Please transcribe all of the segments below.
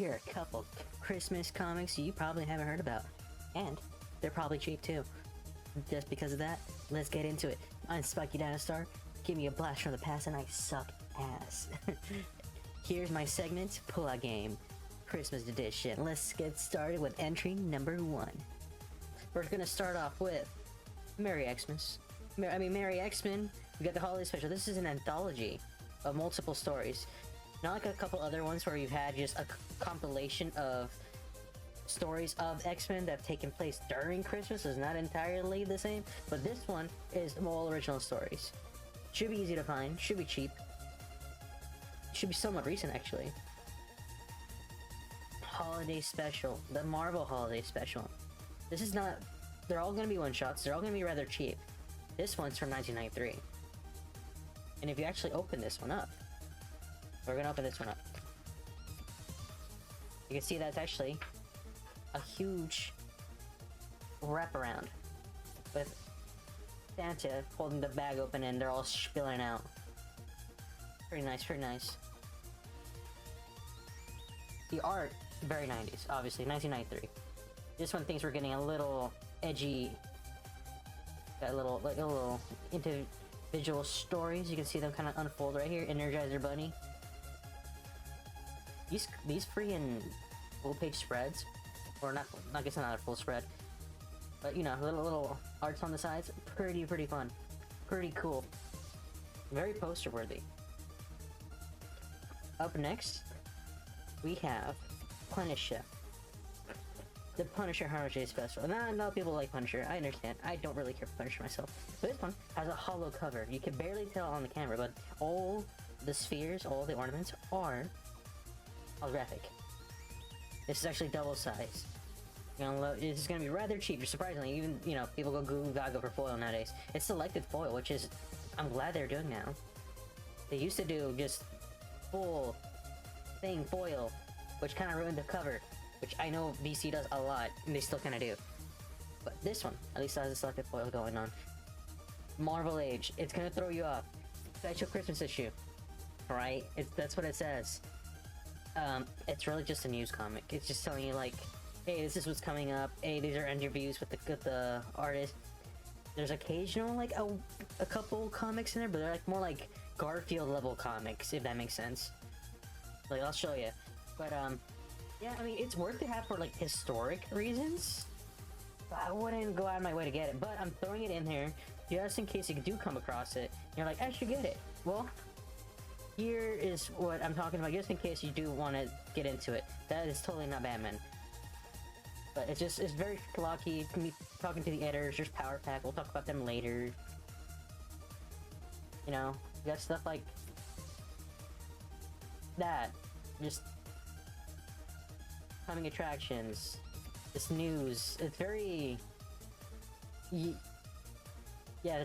here are a couple Christmas comics you probably haven't heard about. And they're probably cheap too. Just because of that, let's get into it. I'm Spiky Dinosaur. Give me a blast from the past and I suck ass. Here's my segment, Pull Out Game. Christmas edition. Let's get started with entry number 1. We're gonna start off with Merry Xmas. Merry X-Men. We got the holiday special. This is an anthology of multiple stories. Not like a couple other ones where you've had just a compilation of stories of X-Men that have taken place during Christmas. It's not entirely the same, but this one is all original stories. Should be easy to find, should be cheap. Should be somewhat recent, actually. Holiday Special. The Marvel Holiday Special. This is not... They're all going to be one-shots. They're all going to be rather cheap. This one's from 1993. And if you actually open this one up... We're going to open this one up. You can see that's actually a huge wraparound. With Santa holding the bag open and they're all spilling out. Pretty nice, pretty nice. The art, very 90s, obviously, 1993. This one things were getting a little edgy. Got a little individual stories. You can see them kind of unfold right here. Energizer Bunny. These freaking full-page spreads, or not? I guess not a full spread, but you know, little arts on the sides. Pretty fun, pretty cool. Very poster-worthy. Up next, we have Punisher. The Punisher Holiday Special. Not a lot of people like Punisher, I understand. I don't really care for Punisher myself. But this one has a hollow cover. You can barely tell on the camera, but all the spheres, all the ornaments are holographic. This is actually double size. This is gonna be rather cheap, surprisingly. Even, you know, people go goo gaga for foil nowadays. It's selected foil, which is, I'm glad they're doing now. They used to do just full thing foil, which kind of ruined the cover, which I know DC does a lot, and they still kind of do. But this one, at least has a selected foil going on. Marvel Age, it's gonna throw you off. Special Christmas issue, right? That's what it says. It's really just a news comic. It's just telling you like, hey, this is what's coming up. Hey, these are interviews with the artist. There's occasional like a couple comics in there, but they're like more like Garfield level comics, if that makes sense. Like, I'll show you. But yeah, I mean, it's worth to have for like historic reasons. But I wouldn't go out of my way to get it. But I'm throwing it in here just in case you do come across it. You're like, I should get it. Well, here is what I'm talking about, just in case you do want to get into it. That is totally not Batman. But it's very schlocky. Me talking to the editors, there's Power Pack, we'll talk about them later. You know, you got stuff like that. Just coming attractions, this news. It's very... Yeah,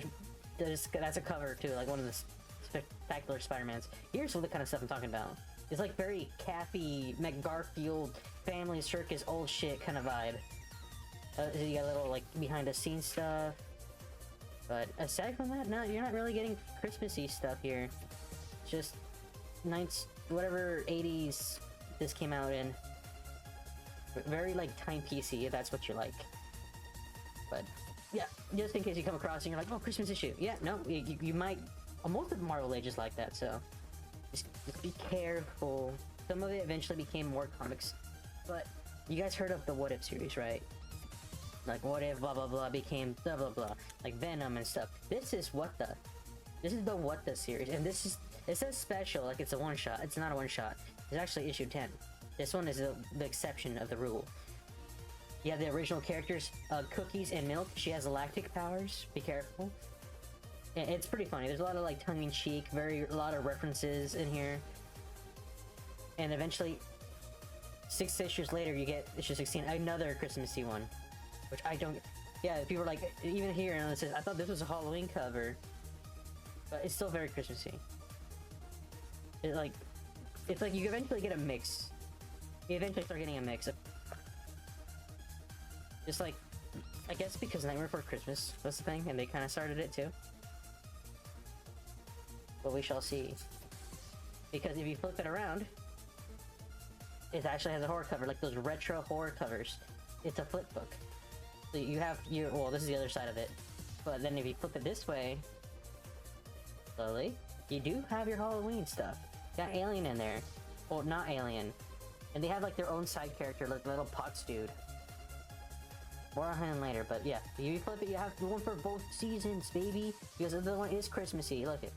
that's a cover too, like one of the spectacular Spider-Mans. Here's what the kind of stuff I'm talking about. It's like very Cappy, McGarfield, Family Circus, old shit kind of vibe. You got a little like behind the scenes stuff. But aside from that, no, you're not really getting Christmassy stuff here. It's just whatever 80s this came out in. Very like timepiecey, if that's what you like. But yeah, just in case you come across and you're like, oh, Christmas issue. Yeah, no, you might. Most of Marvel Age is like that, so just be careful. Some of it eventually became more comics, but you guys heard of the What If series, right? Like, what if blah blah blah became blah blah blah, like Venom and stuff. This is the What The series, and it says special, like it's a one-shot. It's not a one-shot. It's actually issue 10. This one is the exception of the rule. You have the original characters, Cookies and Milk. She has lactic powers. Be careful. It's pretty funny. There's a lot of like tongue-in-cheek, a lot of references in here. And eventually, 6 issues later, you get issue 16, another Christmassy one, which I don't. Yeah, people are like, even here, and it says, I thought this was a Halloween cover, but it's still very Christmassy. It's like you eventually get a mix. You eventually start getting a mix of, just like, I guess because Nightmare Before Christmas was the thing, and they kind of started it too. But we shall see. Because if you flip it around, it actually has a horror cover, like those retro horror covers. It's a flip book. So you have your, well, this is the other side of it. But then if you flip it this way, slowly, you do have your Halloween stuff. Got Alien in there. Well, not Alien. And they have like their own side character, like the little Pox dude. More on him later, but yeah. If you flip it, you have one for both seasons, baby. Because the other one is Christmassy. Look it.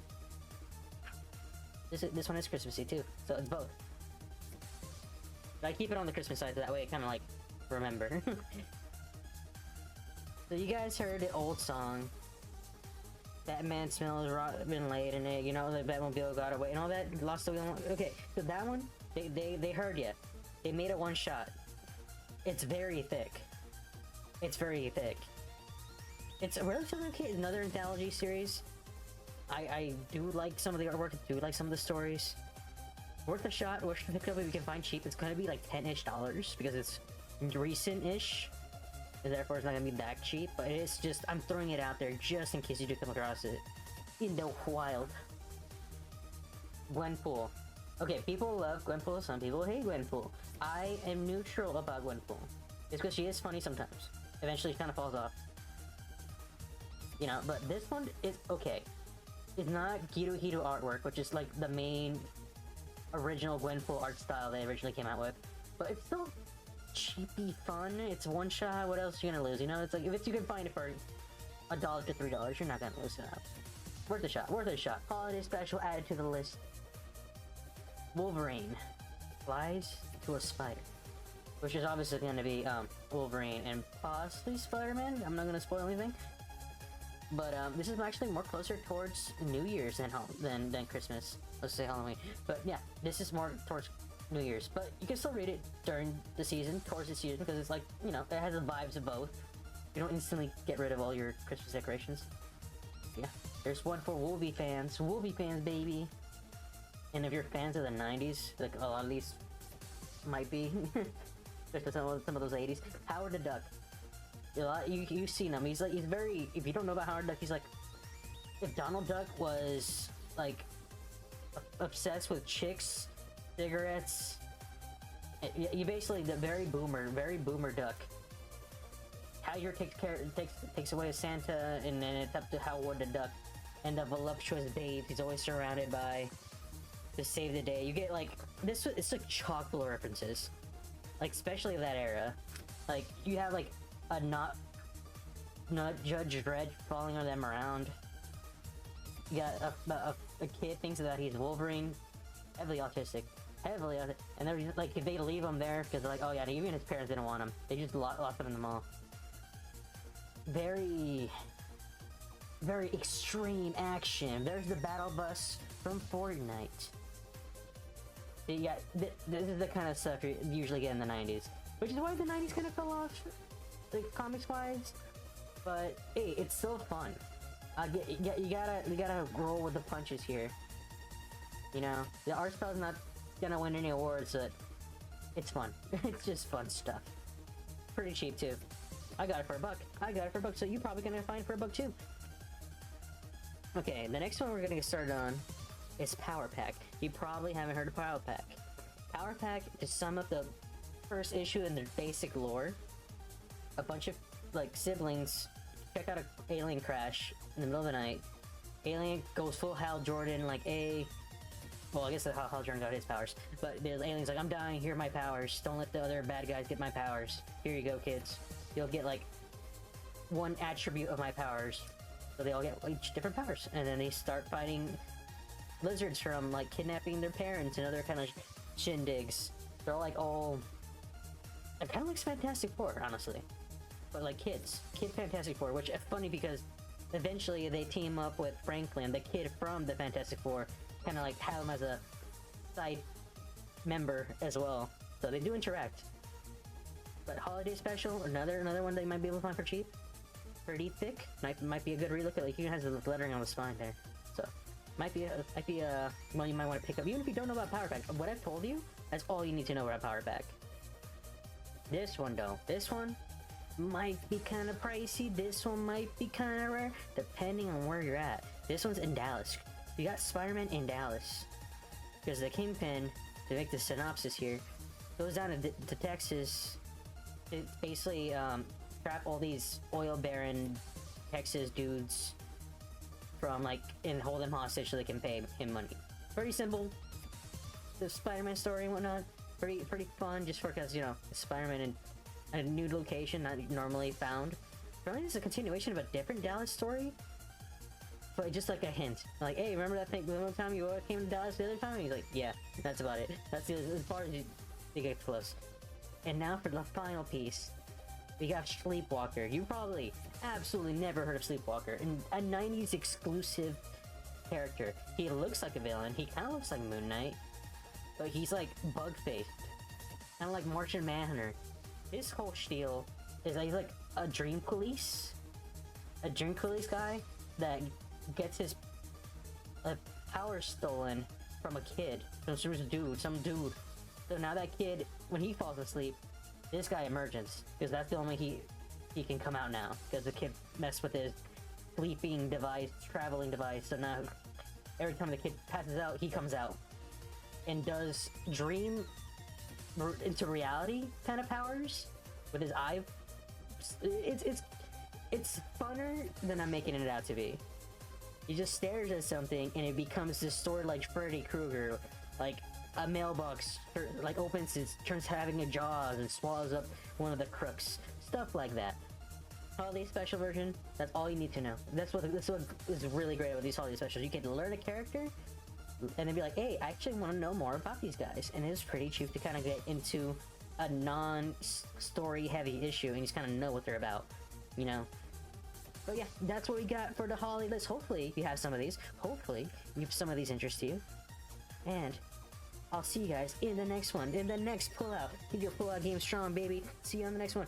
This one is Christmassy too, so it's both. But I keep it on the Christmas side so that way I kind of like remember. So you guys heard the old song. Batman smells rotten late in it, you know, the Batmobile got away and all that. Lost the wheel. Okay, so that one, they heard you. They made it one shot. It's very thick. It's very thick. It's a relatively okay, another anthology series. I do like some of the artwork, I do like some of the stories. Worth a shot, worth to pick up if you can find cheap. It's gonna be like $10-ish because it's recent-ish. And therefore it's not gonna be that cheap, but it's just, I'm throwing it out there just in case you do come across it in the wild. Gwenpool. Okay, people love Gwenpool, some people hate Gwenpool. I am neutral about Gwenpool. It's because she is funny sometimes. Eventually she kind of falls off. You know, but this one is okay. It's not Hiro artwork, which is like the main original Gwenpool art style they originally came out with. But it's still cheapy fun. It's one shot. What else are you gonna lose? You know, it's like if you can find it for $1 to $3, you're not gonna lose it up. Worth a shot. Worth a shot. Holiday special added to the list. Wolverine flies to a spider, which is obviously gonna be Wolverine and possibly Spider-Man. I'm not gonna spoil anything. But this is actually more closer towards New Year's than Christmas. Let's say Halloween. But yeah, this is more towards New Year's. But you can still read it during the season, towards the season, because it's like, you know, it has the vibes of both. You don't instantly get rid of all your Christmas decorations. Yeah, there's one for Wolvie fans. Wolvie fans, baby. And if you're fans of the 90s, like a lot of these might be, especially some of those 80s. Howard the Duck. You've seen him. He's very. If you don't know about Howard Duck, he's like, if Donald Duck was like obsessed with chicks, cigarettes, you basically the very boomer duck. Howard takes away Santa, and then it's up to Howard the Duck and the voluptuous babes he's always surrounded by to save the day. You get like this. It's like chock full of references, like especially that era. Like you have like a not Judge Dredd following them around. You got a kid thinks that he's Wolverine, heavily autistic, and they're just, like, if they leave him there because they're like, oh yeah, even his parents didn't want him, they just lost him in the mall. Very extreme action. There's the battle bus from Fortnite. Yeah, this is the kind of stuff you usually get in the 90s, which is why the 90s kind of fell off, like comics wise. But hey, it's still fun. You gotta roll with the punches here. You know, the art style's not gonna win any awards, but it's fun. It's just fun stuff. Pretty cheap too. I got it for $1. So you're probably gonna find it for $1 too. Okay, the next one we're gonna get started on is Power Pack. You probably haven't heard of Power Pack. Power Pack, to sum up the first issue in their basic lore, a bunch of like siblings check out an alien crash in the middle of the night. Alien goes full Hal Jordan, like well, I guess that's how Hal Jordan got his powers. But the alien's like, I'm dying, here are my powers. Don't let the other bad guys get my powers. Here you go, kids. You'll get like one attribute of my powers. So they all get each different powers. And then they start fighting lizards from like kidnapping their parents and other kind of shindigs. They're like all... It kind of looks Fantastic Four, honestly. But like Kid Fantastic Four, which is funny because eventually they team up with Franklin, the kid from the Fantastic Four, kind of like have him as a side member as well. So they do interact. But Holiday Special, another one that you might be able to find for cheap. Pretty thick. Might be a good relook at, like, even has the lettering on the spine there. So might be a one you might want to pick up, even if you don't know about Power Pack. What I've told you, that's all you need to know about Power Pack. This one though, this one might be kind of pricey. This one might be kind of rare, depending on where you're at. This one's in Dallas. You got Spider-Man in Dallas because the Kingpin, to make the synopsis here, goes down to Texas. It basically trap all these oil baron Texas dudes from like and hold them hostage so they can pay him money. Pretty simple. The Spider-Man story and whatnot. Pretty fun just because, you know, Spider-Man in a new location not normally found. Apparently it's a continuation of a different Dallas story. But just like a hint. Like, hey, remember that thing the one time you came to Dallas the other time? And he's like, yeah, that's about it. That's as far as you get close. And now for the final piece. We got Sleepwalker. You probably absolutely never heard of Sleepwalker. And a 90s exclusive character. He looks like a villain. He kind of looks like Moon Knight. But he's like bug-faced. Kind of like Martian Manhunter. His whole spiel is that he's like a dream police. A dream police guy that gets his power stolen from a kid. From some dude. So now that kid, when he falls asleep, this guy emerges. Because that's the only way he can come out now. Because the kid messed with his sleeping device, traveling device. So now every time the kid passes out, he comes out. And does dream into reality kind of powers with his eye. It's funner than I'm making it out to be. He just stares at something and it becomes this story like Freddy Krueger, like a mailbox like opens, it turns having a jaws and swallows up one of the crooks, stuff like that. Holiday special version, that's all you need to know. That's what is really great about these holiday specials. You can learn a character and then be like, hey, I actually want to know more about these guys. And it's pretty cheap to kind of get into a non-story heavy issue and just kind of know what they're about, you know? But yeah, that's what we got for the holiday list. Hopefully you have some of these. Hopefully some of these interest you. And I'll see you guys in the next one. In the next pullout. Keep your pullout game strong, baby. See you on the next one.